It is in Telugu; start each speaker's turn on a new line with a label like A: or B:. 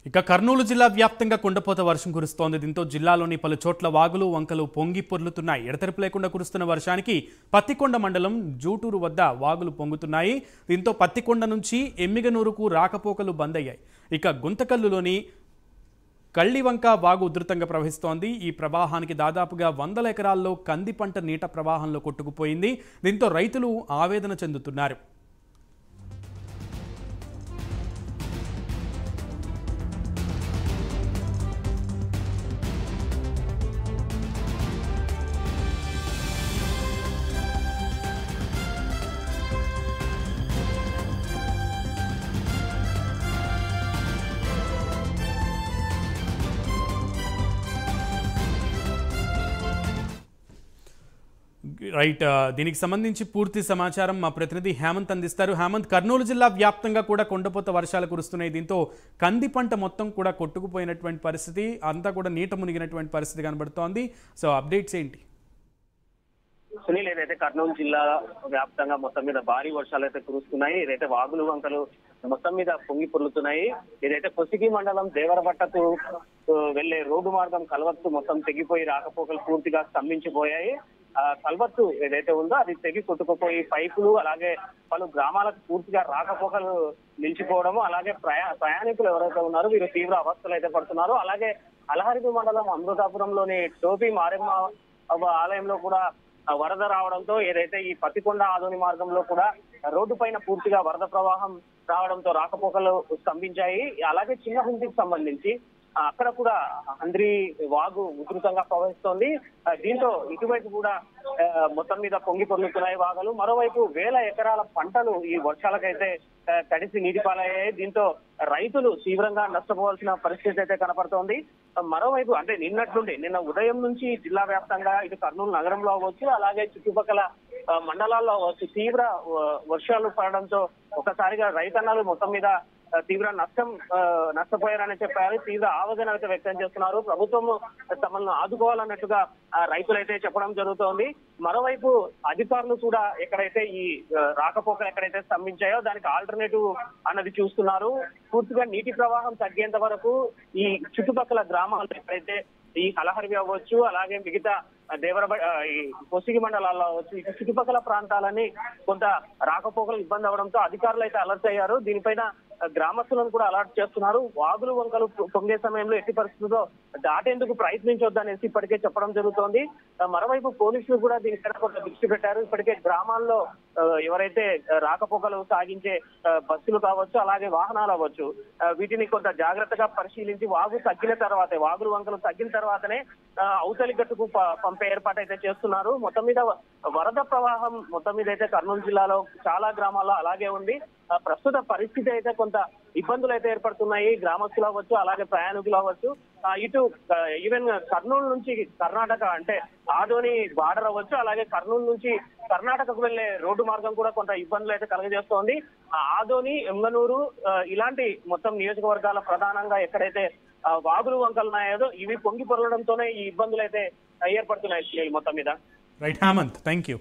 A: ఇక కర్నూలు జిల్లా వ్యాప్తంగా కుండపోత వర్షం కురుస్తోంది. దీంతో జిల్లాలోని పలు చోట్ల వాగులు వంకలు పొంగి పొర్లుతున్నాయి. ఎడతెరిపి లేకుండా కురుస్తున్న వర్షానికి పత్తికొండ మండలం జూటూరు వద్ద వాగులు పొంగుతున్నాయి. దీంతో పత్తికొండ నుంచి ఎమ్మిగనూరుకు రాకపోకలు బంద్ అయ్యాయి. ఇక గుంతకల్లులోని కళ్ళివంక వాగు ఉధృతంగా ప్రవహిస్తోంది. ఈ ప్రవాహానికి దాదాపుగా 100 ఎకరాల్లో కంది పంట నీట ప్రవాహంలో కొట్టుకుపోయింది. దీంతో రైతులు ఆవేదన చెందుతున్నారు. రైట్, దీనికి సంబంధించి పూర్తి సమాచారం మా ప్రతినిధి హేమంత్ అందిస్తారు. హేమంత్, కర్నూలు జిల్లా వ్యాప్తంగా కూడా కొండపోత వర్షాలు కురుస్తున్నాయి. దీంతో కంది పంట మొత్తం కూడా కొట్టుకుపోయినటువంటి పరిస్థితి, అంతా కూడా నీట మునిగినటువంటి పరిస్థితి కనబడుతోంది. సో అప్డేట్స్ ఏంటి?
B: సునీల్, ఏదైతే కర్నూలు జిల్లా వ్యాప్తంగా మొత్తం మీద భారీ వర్షాలు అయితే కురుస్తున్నాయి. ఏదైతే వాగులు వంకలు మొత్తం మీద పొంగి పొర్లుతున్నాయి. ఏదైతే కొసిగి మండలం దేవరబట్టకు వెళ్లే రోడ్డు మార్గం కల్వర్తు మొత్తం తెగిపోయి రాకపోకలు పూర్తిగా స్తంభించిపోయాయి. కల్వర్తు ఏదైతే ఉందో అది తెగి కొట్టుకుపోయి పైపులు అలాగే పలు గ్రామాలకు పూర్తిగా రాకపోకలు నిలిచిపోవడము, అలాగే ప్రయాణికులు ఎవరైతే ఉన్నారో వీరు తీవ్ర అవస్థలు అయితే పడుతున్నారు. అలాగే అలహరిదు మండలం అమృతాపురంలోని టోపీ మారెమ్మ ఆలయంలో కూడా వరద రావడంతో ఏదైతే ఈ పత్తికొండ ఆదోని మార్గంలో కూడా రోడ్డు పైన పూర్తిగా వరద ప్రవాహం రావడంతో రాకపోకలు స్తంభించాయి. అలాగే చిన్న హుంటికి సంబంధించి అక్కడ కూడా అంద్రి వాగు ఉధృతంగా ప్రవహిస్తోంది. దీంతో ఇటువైపు కూడా మొత్తం మీద పొంగి పొర్లుతున్నాయి వాగులు. మరోవైపు 1000 ఎకరాల పంటలు ఈ వర్షాలకైతే తడిసి నీటిపాలయ్యాయి. దీంతో రైతులు తీవ్రంగా నష్టపోవాల్సిన పరిస్థితి అయితే కనపడుతోంది. మరోవైపు అంటే నిన్న ఉదయం నుంచి జిల్లా వ్యాప్తంగా ఇటు కర్నూలు నగరంలో అవ్వచ్చు, అలాగే చుట్టుపక్కల మండలాల్లో అవ్వచ్చు తీవ్ర వర్షాలు పడడంతో ఒకసారిగా రైతన్నలు మొత్తం మీద తీవ్ర నష్టపోయారని చెప్పారు. తీవ్ర ఆవేదన అయితే వ్యక్తం చేస్తున్నారు. ప్రభుత్వం తమను ఆదుకోవాలన్నట్టుగా రైతులైతే చెప్పడం జరుగుతోంది. మరోవైపు అధికారులు కూడా ఎక్కడైతే ఈ రాకపోకలు ఎక్కడైతే స్తంభించాయో దానికి ఆల్టర్నేటివ్ అన్నది చూస్తున్నారు. పూర్తిగా నీటి ప్రవాహం తగ్గేంత వరకు ఈ చుట్టుపక్కల గ్రామాలు ఎక్కడైతే ఈ కలహరివి అవ్వచ్చు, అలాగే మిగతా ఈ కొసిగి మండలాల్లో అవ్వచ్చు, ఇటు చుట్టుపక్కల ప్రాంతాలని కొంత రాకపోకలు ఇబ్బంది అవడంతో అధికారులు అయితే అలర్ట్ అయ్యారు. దీనిపైన గ్రామస్తులను కూడా అలర్ట్ చేస్తున్నారు. వాగులు వంకలు పొంగే సమయంలో ఎట్టి పరిస్థితుల్లో దాటేందుకు ప్రయత్నించొద్దనేసి ఇప్పటికే చెప్పడం జరుగుతోంది. మరోవైపు పోలీసులు కూడా దీనిపైన కొంత దృష్టి పెట్టారు. ఇప్పటికే గ్రామాల్లో ఎవరైతే రాకపోకలు సాగించే బస్సులు కావచ్చు, అలాగే వాహనాలు అవ్వచ్చు, వీటిని కొంత జాగ్రత్తగా పరిశీలించి వాగులు వంకలు తగ్గిన తర్వాతనే అవతలి గట్టుకు పంపే ఏర్పాటు అయితే చేస్తున్నారు. మొత్తం మీద వరద ప్రవాహం మొత్తం మీద అయితే కర్నూలు జిల్లాలో చాలా గ్రామాల్లో అలాగే ఉంది. ప్రస్తుత పరిస్థితి అయితే కొంత ఇబ్బందులు అయితే ఏర్పడుతున్నాయి. గ్రామస్తులు అవ్వచ్చు, అలాగే ప్రయాణికులు అవ్వచ్చు. ఇటు ఈవెన్ కర్నూలు నుంచి కర్ణాటక అంటే ఆదోని బార్డర్ అవ్వచ్చు, అలాగే కర్నూలు నుంచి కర్ణాటకకు వెళ్లే రోడ్డు మార్గం కూడా కొంత ఇబ్బందులు అయితే కలుగజేస్తోంది. ఆదోని, ఎమ్గనూరు ఇలాంటి మొత్తం నియోజకవర్గాల ప్రధానంగా ఎక్కడైతే వాగులు వంకలు ఉన్నాయో ఇవి పొంగి పొరలడంతోనే ఈ ఇబ్బందులు అయితే ఏర్పడుతున్నాయి మొత్తం మీద.
A: Right Hemanth, thank you.